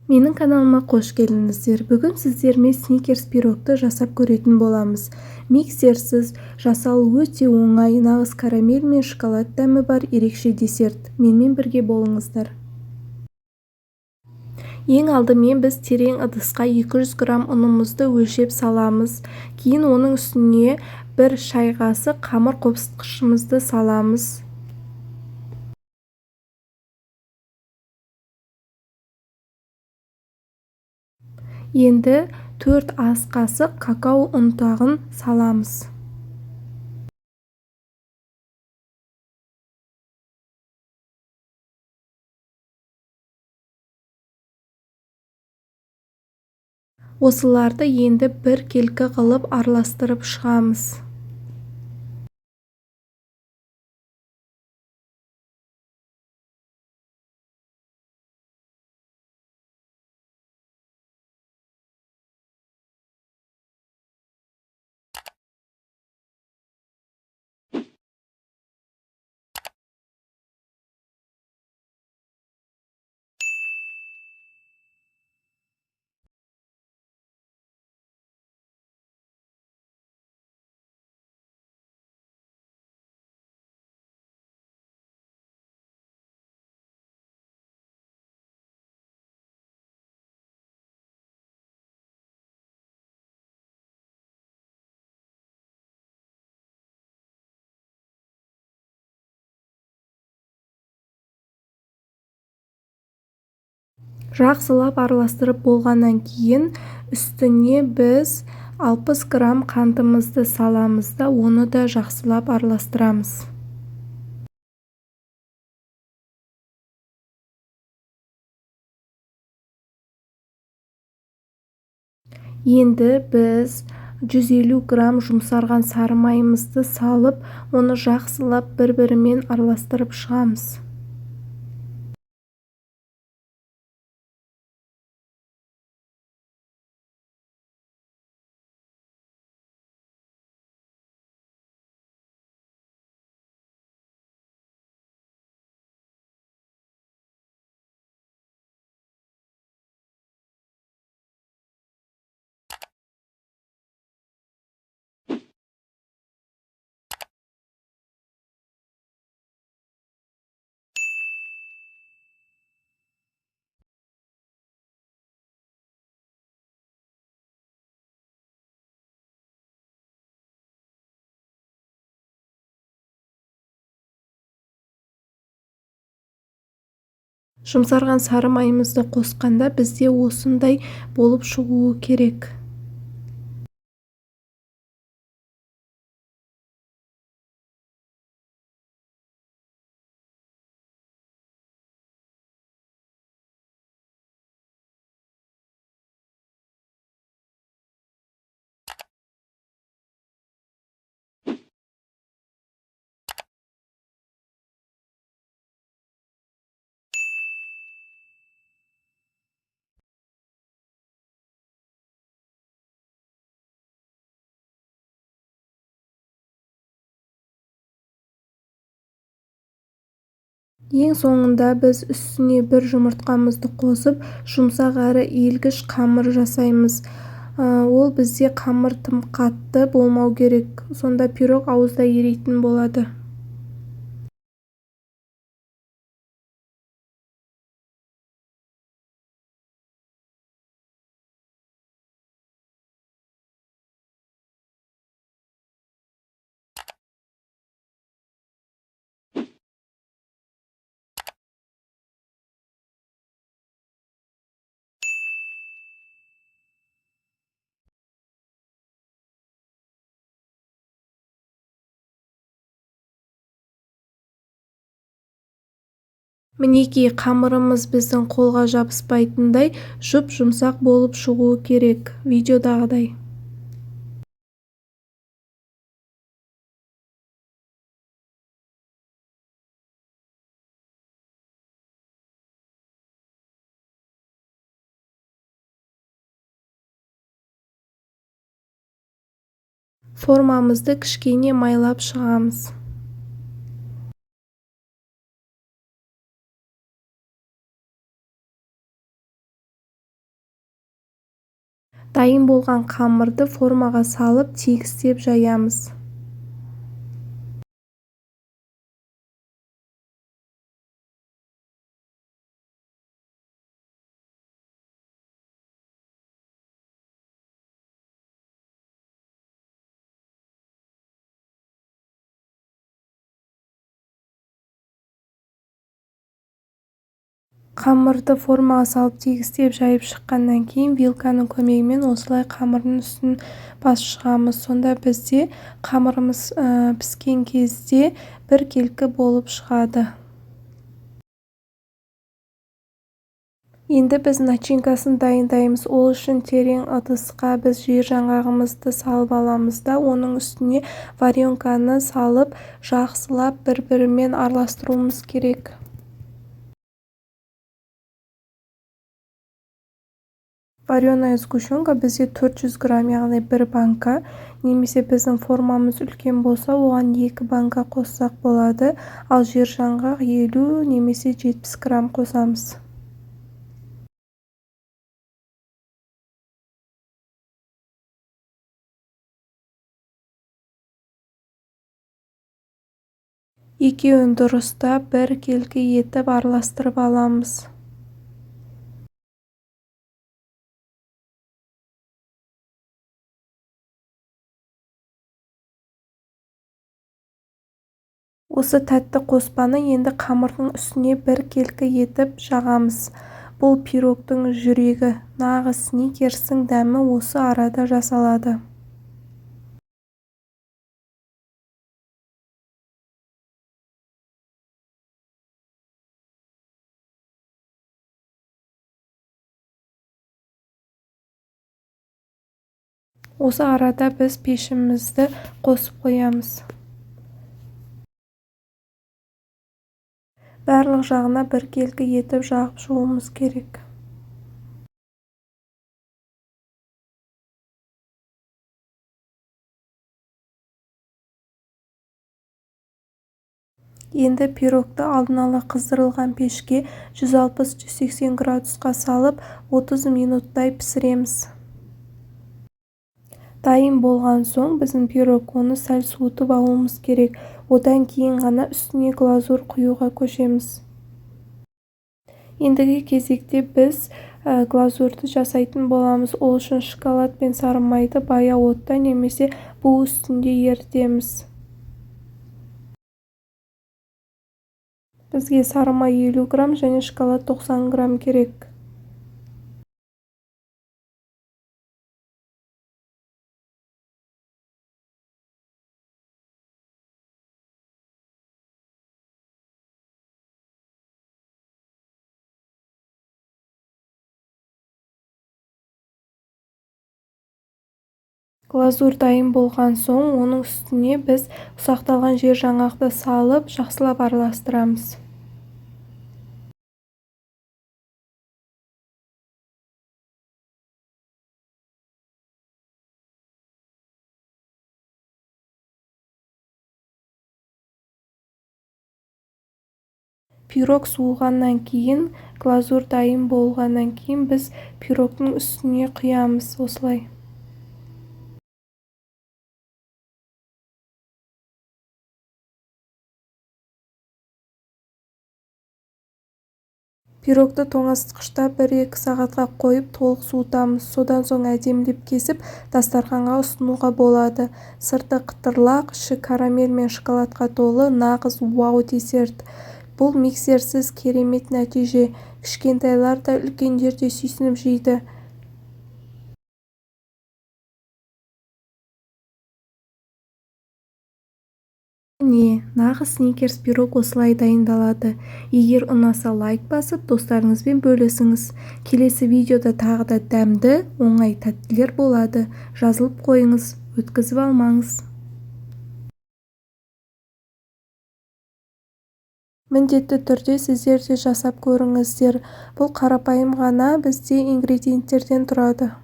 Менің каналыма қош келдіңіздер. Бүгін сіздермен сникерс пирогты жасап көретін боламыз. Миксерсіз жасалу өте оңай, нағыз карамель мен шоколад дәмі бар ерекше десерт. Менімен бірге болыңыздар. Ең алдымен біз терең ыдысқа 200 грамм ұнымызды өлшеп саламыз. Кейін оның үстіне 1 шай қасық қамыр қопсытқышымызды саламыз. Енді 4 ас қасық какао ұнтағын саламыз. Осыларды енді бір келкі қылып араластырып шығамыз. Жақсылап араластырып болғаннан кейін үстіне біз 60 грамм қантымызды саламыз да оны да жақсылап араластырамыз. Енді біз 150 грамм жұмсарған сары майымызды салып, оны жақсылап бір-бірімен араластырып шығамыз. Жұмсарған сары майымызды қосқанда бізде осындай болып шығуы керек. Ең соңында біз үстіне бір жұмыртқамызды қосып, жұмсақ әрі иілгіш қамыр жасаймыз. Ол бізде қамыр тым қатты болмау керек, сонда пирог ауызда еритін болады. Мінекей, қамырымыз біздің қолға жабыспайтындай жұп-жұмсақ болып шығуы керек, видеодағыдай. Формамызды кішкене майлап шығамыз. Дайын болған қамырды формаға салып тегістеп жаямыз. Қамырды формаға салып тегістеп жайып шыққаннан кейін вилканың көмегімен осылай қамырдың үстін басып шығамыз. Сонда бізде қамырымыз піскен кезде біркелкі болып шығады. Енді біз начинкасын дайындаймыз. Ол үшін терең ыдысқа біз жер жаңғағымызды салып аламыз да, оның үстіне варенканы салып, жақсылап бір-бірімен араластыруымыз керек. Вареная сгущенка бізде 400 грамм, яғни 1 банка, немесе біздің формамыз үлкен болса, оған 2 банка қоссақ болады, ал жер жаңғақ 50 немесе 70 грамм қосамыз. Екеуін дұрыстап біркелкі етіп араластырып аламыз. Осы тәтті қоспаны енді қамырдың үстіне біркелкі етіп жағамыз. Бұл пирогтың жүрегі, нағыз сникерстің дәмі осы арада жасалады. Осы арада біз пешімізді қосып қоямыз. Барлық жағына біркелкі етіп жағып шығуымыз керек. Енді пирогты алдын ала қыздырылған пешке 160-180 градусқа салып 30 минуттай пісіреміз. Дайын болған соң біздің пирог, оны сәл суытып алуымыз керек. Одан кейін ғана үстіне глазур құюға көшеміз. Ендігі кезекте біз глазурды жасайтын боламыз. Ол үшін шоколад пен сары майды баяу отта немесе бу үстінде ерітеміз. Бізге сары май 50 грамм және шоколад 90 грамм керек. Глазур дайын болған соң, оның үстіне біз ұсақталған жер жаңғақты салып, жақсылап араластырамыз. Пирог суығаннан кейін, глазур дайын болғаннан кейін біз пирогтың үстіне құямыз осылай. Пирогты тоңазытқышта 1-2 сағатқа қойып толық суытамыз. Содан соң әдемілеп кесіп, дастарханға ұсынуға болады. Сырты қытырлақ, іші карамель мен шоколадқа толы нағыз вау десерт. Бұл миксерсіз керемет нәтиже. Кішкентайлар да үлкендер де сүйсініп жейді. Міне, нағыз сникерс пирог осылай дайындалады. Егер ұнаса лайк басып, достарыңызбен бөлісіңіз. Келесі видеода тағы да дәмді, оңай тәттілер болады. Жазылып қойыңыз, өткізіп алмаңыз. Міндетті түрде сіздер де жасап көріңіздер. Бұл қарапайым ғана, бізде ингредиенттерден тұрады.